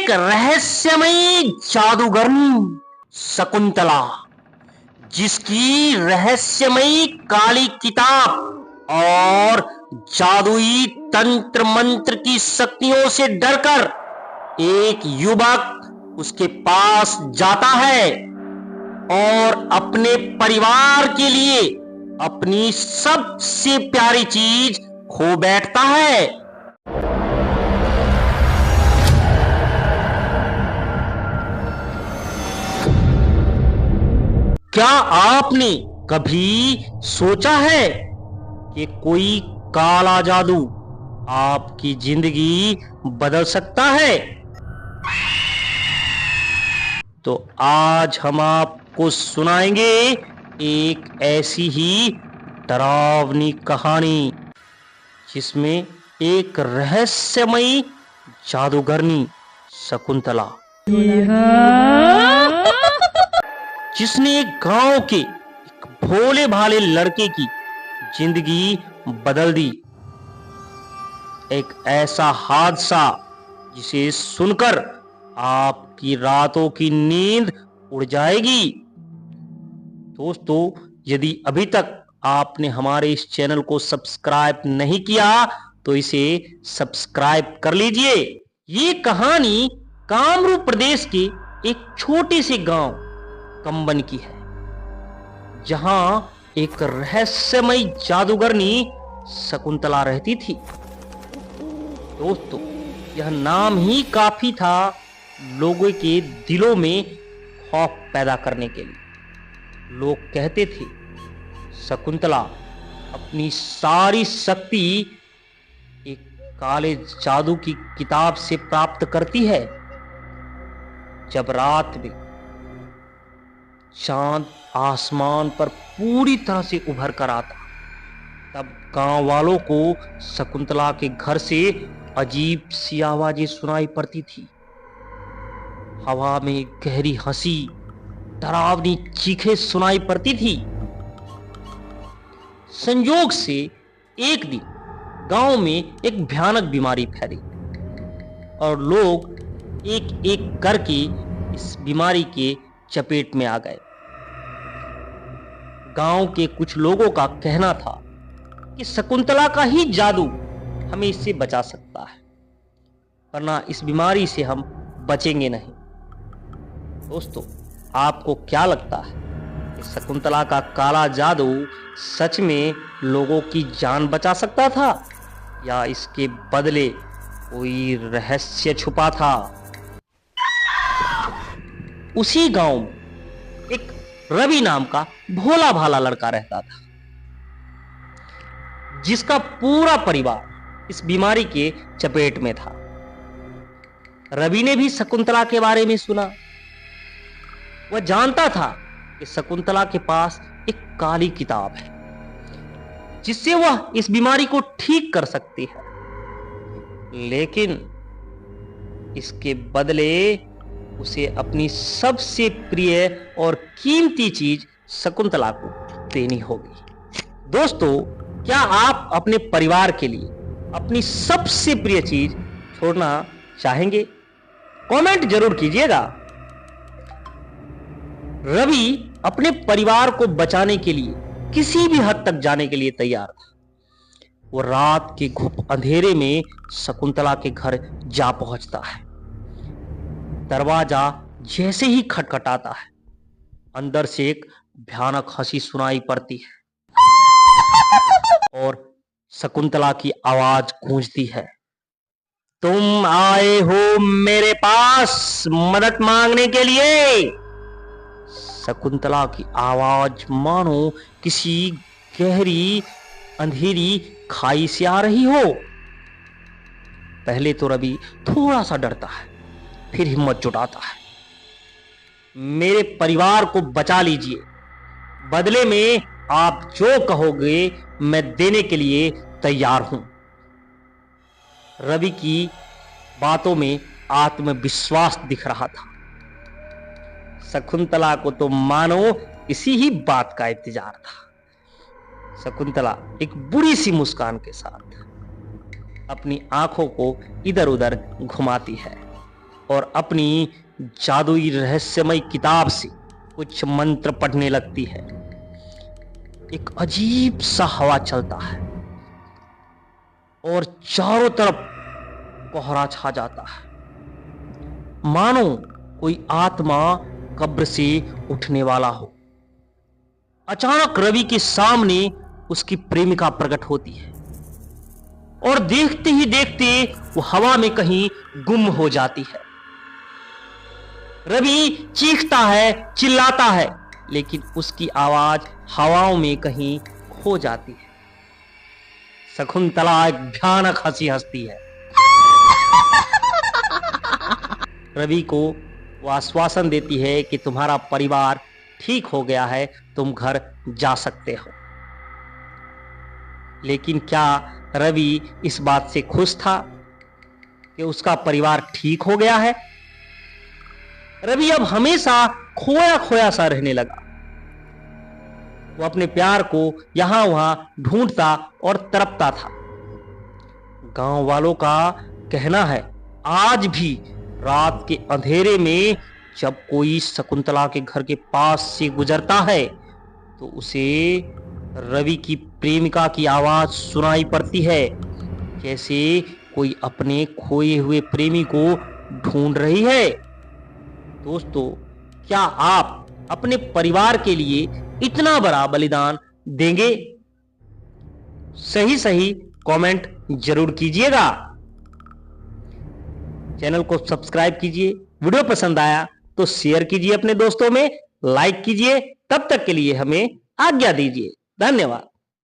एक रहस्यमयी जादूगरनी शकुंतला, जिसकी रहस्यमयी काली किताब और जादुई तंत्र मंत्र की शक्तियों से डरकर एक युवक उसके पास जाता है और अपने परिवार के लिए अपनी सबसे प्यारी चीज खो बैठता है। क्या आपने कभी सोचा है कि कोई काला जादू आपकी जिंदगी बदल सकता है? तो आज हम आपको सुनाएंगे एक ऐसी ही डरावनी कहानी जिसमें एक रहस्यमयी जादूगरनी शकुंतला, जिसने एक गांव के एक भोले भाले लड़के की जिंदगी बदल दी। एक ऐसा हादसा जिसे सुनकर आपकी रातों की नींद उड़ जाएगी। दोस्तों, यदि अभी तक आपने हमारे इस चैनल को सब्सक्राइब नहीं किया तो इसे सब्सक्राइब कर लीजिए। ये कहानी कामरूप प्रदेश के एक छोटे से गांव कंबन की है, जहां एक रहस्यमयी जादूगरनी शकुंतला रहती थी। दोस्तों, यह नाम ही काफी था लोगों के दिलों में खौफ पैदा करने के लिए। लोग कहते थे, शकुंतला अपनी सारी शक्ति एक काले जादू की किताब से प्राप्त करती है। जब रात में चांद आसमान पर पूरी तरह से उभर कर आता, तब गांव वालों को शकुंतला के घर से अजीब सी आवाजें सुनाई पड़ती थी। हवा में गहरी हंसी, डरावनी चीखें सुनाई पड़ती थी। संयोग से एक दिन गांव में एक भयानक बीमारी फैली और लोग एक एक करके इस बीमारी के चपेट में आ गए। गांव के कुछ लोगों का कहना था कि शकुंतला का ही जादू हमें इससे बचा सकता है, वरना इस बीमारी से हम बचेंगे नहीं। दोस्तों, आपको क्या लगता है कि शकुंतला का काला जादू सच में लोगों की जान बचा सकता था, या इसके बदले कोई रहस्य छुपा था? उसी गांव में एक रवि नाम का भोला भाला लड़का रहता था, जिसका पूरा परिवार इस बीमारी के चपेट में था। रवि ने भी शकुंतला के बारे में सुना। वह जानता था कि शकुंतला के पास एक काली किताब है जिससे वह इस बीमारी को ठीक कर सकती है, लेकिन इसके बदले उसे अपनी सबसे प्रिय और कीमती चीज शकुंतला को देनी होगी। दोस्तों, क्या आप अपने परिवार के लिए अपनी सबसे प्रिय चीज छोड़ना चाहेंगे? कमेंट जरूर कीजिएगा। रवि अपने परिवार को बचाने के लिए किसी भी हद तक जाने के लिए तैयार था। वो रात के घुप अंधेरे में शकुंतला के घर जा पहुंचता है। दरवाजा जैसे ही खटखटाता है, अंदर से एक भयानक हंसी सुनाई पड़ती है और शकुंतला की आवाज गूंजती है, तुम आए हो मेरे पास मदद मांगने के लिए। शकुंतला की आवाज मानो किसी गहरी अंधेरी खाई से आ रही हो। पहले तो रवि थोड़ा सा डरता है, फिर हिम्मत जुटाता है। मेरे परिवार को बचा लीजिए, बदले में आप जो कहोगे मैं देने के लिए तैयार हूं। रवि की बातों में आत्मविश्वास दिख रहा था। शकुंतला को तो मानो इसी ही बात का इंतजार था। शकुंतला एक बुरी सी मुस्कान के साथ अपनी आंखों को इधर उधर घुमाती है और अपनी जादुई रहस्यमय किताब से कुछ मंत्र पढ़ने लगती है। एक अजीब सा हवा चलता है और चारों तरफ कोहरा छा जाता है, मानो कोई आत्मा कब्र से उठने वाला हो। अचानक रवि के सामने उसकी प्रेमिका प्रकट होती है और देखते ही देखते वो हवा में कहीं गुम हो जाती है। रवि चीखता है, चिल्लाता है, लेकिन उसकी आवाज हवाओं में कहीं खो जाती है। शकुंतला एक भयानक हंसी हंसती है। रवि को वो आश्वासन देती है कि तुम्हारा परिवार ठीक हो गया है, तुम घर जा सकते हो। लेकिन क्या रवि इस बात से खुश था कि उसका परिवार ठीक हो गया है? रवि अब हमेशा खोया खोया सा रहने लगा। वो अपने प्यार को यहां वहां ढूंढता और तड़पता था। गांव वालों का कहना है आज भी रात के अंधेरे में जब कोई शकुंतला के घर के पास से गुजरता है तो उसे रवि की प्रेमिका की आवाज सुनाई पड़ती है, जैसे कोई अपने खोए हुए प्रेमी को ढूंढ रही है। दोस्तों, क्या आप अपने परिवार के लिए इतना बड़ा बलिदान देंगे? सही सही कमेंट जरूर कीजिएगा। चैनल को सब्सक्राइब कीजिए। वीडियो पसंद आया तो शेयर कीजिए अपने दोस्तों में, लाइक कीजिए। तब तक के लिए हमें आज्ञा दीजिए। धन्यवाद।